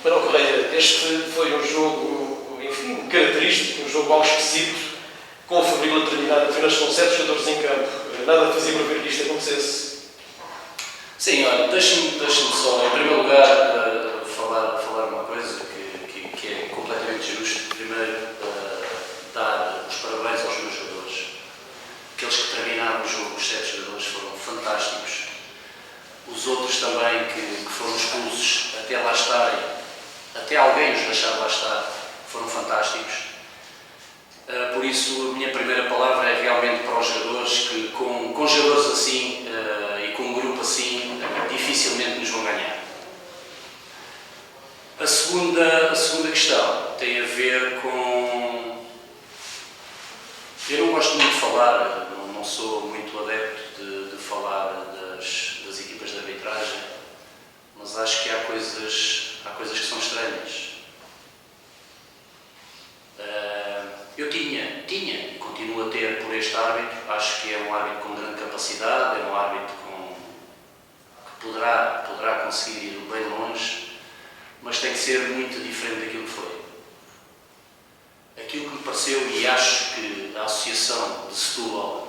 Manuel Correia, este foi um jogo, enfim, característico, um jogo algo esquisito, com o Fabril a terminar apenas com 7 jogadores em campo. Nada fazia para ver que isto acontecesse. Sim, olha, deixe-me só, em primeiro lugar, falar uma coisa que é completamente justo. Primeiro, dar os parabéns aos meus jogadores. Aqueles que terminaram o jogo, os 7 jogadores, foram fantásticos. Os outros também que foram expulsos até lá estarem, até alguém os deixar lá estar, foram fantásticos. Por isso, a minha primeira palavra é realmente para os jogadores, que com jogadores assim e com um grupo assim, dificilmente nos vão ganhar. A segunda questão tem a ver com... Eu não gosto muito de falar, não sou muito adepto de falar das equipas de arbitragem, mas acho que há coisas que são estranhas. Eu tinha e continuo a ter por este árbitro, acho que é um árbitro com grande capacidade, é um árbitro que poderá conseguir ir bem longe, mas tem que ser muito diferente daquilo que foi. Aquilo que me pareceu, e acho que a Associação de Setúbal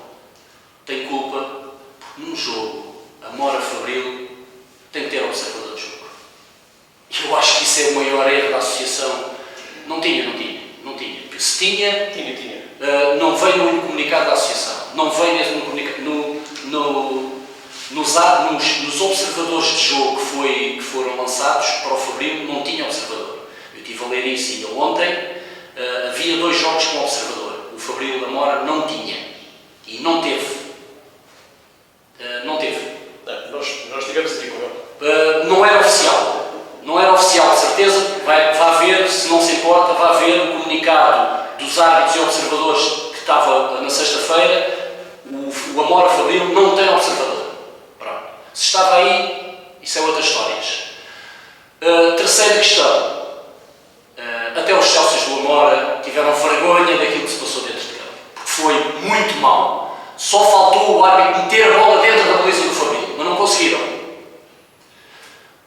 tem culpa, porque num jogo, a Mora Fabril tem que ter observador de jogo. Eu acho que isso é o maior erro da Associação. Não tinha. Se tinha. Não veio no comunicado da Associação. Não veio mesmo no comunicado. Nos observadores de jogo que foram lançados para o Fabril, não tinha observador. Eu estive a ler isso ainda ontem. Havia 2 jogos com observador. O Fabril da Mora não tinha. E não teve. Nós tivemos aqui com ele. Não era oficial, de certeza. Vá ver, se não se importa, vá ver o comunicado dos árbitros e observadores que estava na sexta-feira. O Amora Fabril não tem observador. Pronto. Se estava aí, isso é outras histórias. Terceira questão. Até os Célsius do Amora tiveram vergonha daquilo que se passou dentro de campo. Porque foi muito mal. Só faltou o árbitro meter a bola dentro da baliza do Fabril, mas não conseguiram.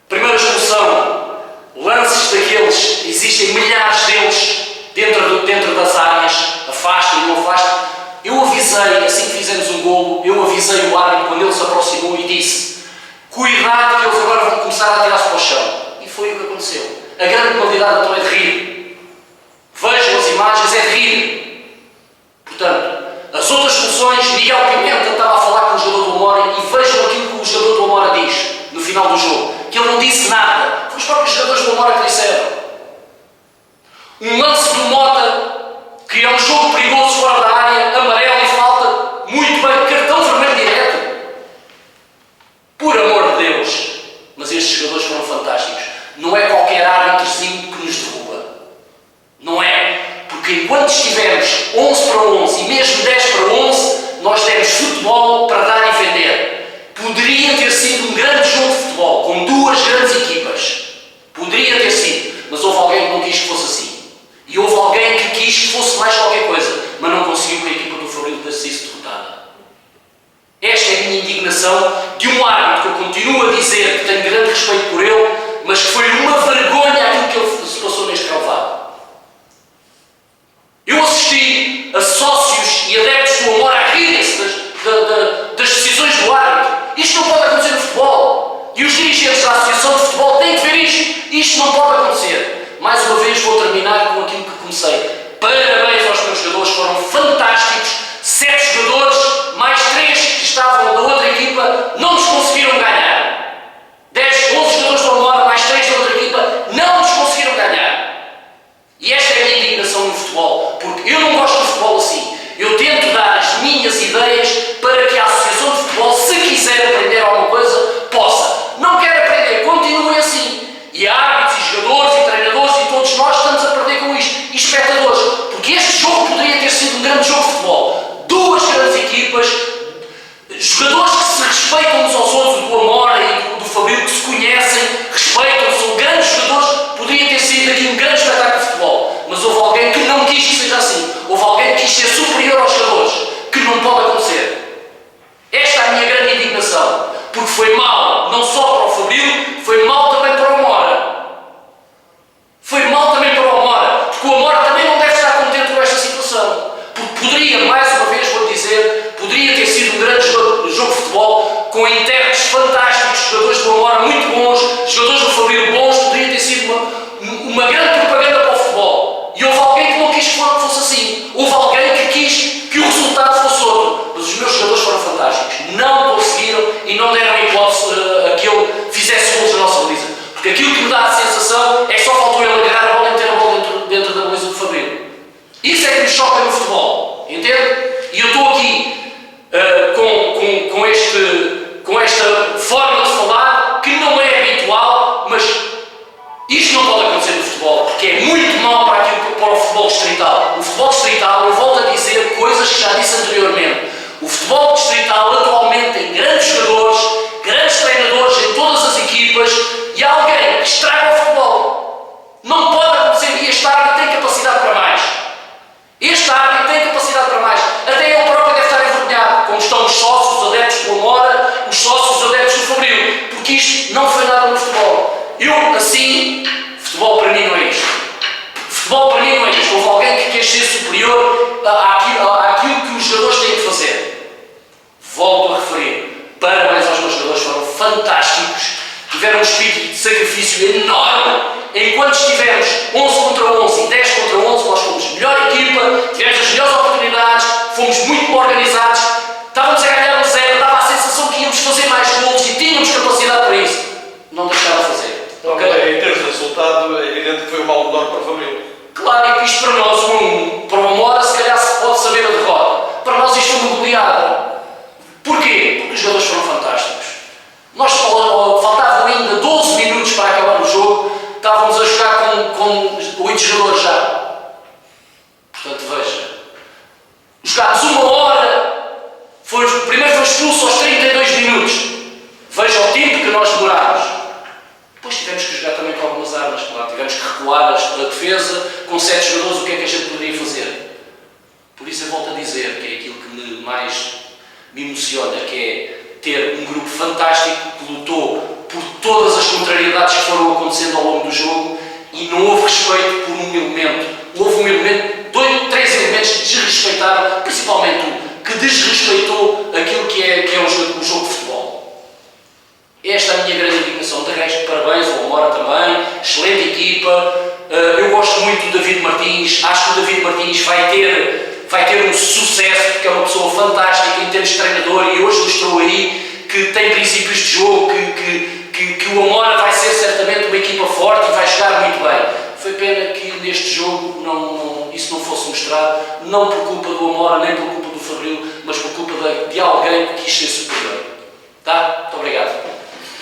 Primeira expulsão, lances daqueles, existem milhares deles dentro das áreas, afasta e não afasta. Eu avisei, assim que fizemos um golo, o árbitro quando ele se aproximou e disse: cuidado que eles agora vão começar a tirar-se para o chão. E foi o que aconteceu. A grande qualidade então é de rir. Vejam as imagens, é de rir. Portanto, as outras soluções, Miguel Pimenta estava a falar com o jogador do Amora e vejam aquilo que o jogador do Amora diz no final do jogo, que ele não disse nada. Foi os próprios jogadores do Amora que disseram. Um lance do Mota, que é um jogo perigoso fora da área, amarelo e falta, muito bem, cartão vermelho direto. Por amor de Deus. Mas estes jogadores foram fantásticos. Não é qualquer árbitrozinho que nos derruba. Não é. Porque enquanto estivermos 11 para 11 e mesmo 10 para 11, nós temos futebol para dar e vender. Poderia ter sido um grande jogo de futebol, com 2 grandes equipas. Poderia ter sido. Mas houve alguém que não quis que fosse assim. E houve alguém que quis que fosse mais qualquer coisa, mas não conseguiu que a equipa do Fabril ter sido derrotada. Esta é a minha indignação de um árbitro que eu continuo a dizer que tenho grande respeito por ele, mas que foi uma vergonha aquilo que ele se passou neste relevado. Eu assisti a sócios e adeptos do Amor a rirem-se das decisões do árbitro. Isto não pode acontecer no futebol. E os dirigentes da Associação de Futebol têm que ver isto. Isto não pode acontecer. Mais uma vez vou terminar com aquilo que comecei. Parabéns aos meus jogadores, foram fantásticos. 7 jogadores, mais 3 que estavam da outra equipa, não nos conseguiram ganhar. 11 jogadores do Amor, mais 3 da outra equipa, não nos conseguiram ganhar. E esta é a minha indignação no futebol, porque eu não gosto de futebol assim. Eu tento dar as minhas ideias para que a Associação de Futebol, se quiser aprender alguma coisa, possa. Não quer aprender, continue assim. E árbitros, e jogadores, e treinadores, e todos nós estamos a perder com isto. E espectadores, porque este jogo poderia ter sido um grande jogo de futebol. 2 grandes equipas, jogadores que se respeitam uns aos outros, do Amora e do Fabril, que se conhecem, respeitam-se, são grandes jogadores. Poderia ter sido aqui um grande espetáculo de futebol, mas houve alguém que não quis que seja assim. Houve alguém que quis ser superior aos jogadores, que não pode acontecer. Esta é a minha grande indignação, porque foi mau, não só para o Fabril, foi mau também para o Amora. uma grande propaganda para o futebol. E houve alguém que não quis que fosse assim. Houve alguém que quis que o resultado fosse outro. Mas os meus jogadores foram fantásticos. Não conseguiram e não deram hipótese a que eu fizesse gols na nossa baliza. Porque aquilo que me dá a sensação é que só faltou ele agarrar a bola e meter a bola dentro da baliza do Fabril. Isso é que me choca no futebol. Entende? E eu estou aqui com esta forma de falar que não é habitual, mas isto não pode acontecer no futebol, porque é muito mau para o futebol distrital. O futebol distrital, eu volto a dizer coisas que já disse anteriormente. O futebol distrital atualmente tem grandes jogadores, grandes treinadores em todas as equipas e há alguém que estraga o futebol. Não pode acontecer e este árbitro tem capacidade para mais. Este árbitro tem capacidade para mais. Até ele próprio deve estar envergonhado, como estão os sócios, os adeptos do Amora, os sócios, os adeptos do Fabril, porque isto não foi nada no futebol. Eu, assim, futebol para mim não é isto. Futebol para mim não é isto. Houve alguém que quer ser superior àquilo que os jogadores têm de fazer. Volto a referir. Parabéns aos meus jogadores, foram fantásticos. Tiveram um espírito de sacrifício enorme. Enquanto estivemos 11 contra 11 e 10 contra 11, nós fomos a melhor equipa, tivemos as melhores oportunidades, fomos muito bem organizados, estávamos a ganhar 1-0, dava a sensação que íamos fazer mais golos e tínhamos capacidade para isso. Não deixaram de fazer. Okay? Em termos de resultado, é evidente que foi um mal menor para o Fabril. Claro que isto para nós, para uma hora, se calhar se pode saber a derrota. Para nós isto foi uma goleada. Porquê? Porque os jogadores foram fantásticos. Nós faltavam ainda 12 minutos para acabar o jogo, estávamos a jogar com 8 jogadores já. Portanto, veja. Jogámos uma hora, primeiro foi expulso aos 32 minutos. Veja o tempo que nós demorámos. Depois tivemos que jogar também com algumas armas, claro. Tivemos que recuar a defesa com 7 jogadores, o que é que a gente poderia fazer? Por isso eu volto a dizer que é aquilo que mais me emociona, que é ter um grupo fantástico que lutou por todas as contrariedades que foram acontecendo ao longo do jogo e não houve respeito por um elemento. Houve um elemento, 3 elementos que desrespeitaram, principalmente um, que desrespeitou aquilo que é o jogo de futebol. Esta é a minha grande indignação. De resto, parabéns ao Amora também, excelente equipa. Eu gosto muito do David Martins, acho que o David Martins vai ter um sucesso, porque é uma pessoa fantástica em termos de treinador e hoje mostrou aí que tem princípios de jogo, que o Amora vai ser certamente uma equipa forte e vai jogar muito bem. Foi pena que neste jogo isso não fosse mostrado, não por culpa do Amora, nem por culpa do Fabril, mas por culpa de alguém que quis ser superior. Tá? Muito obrigado.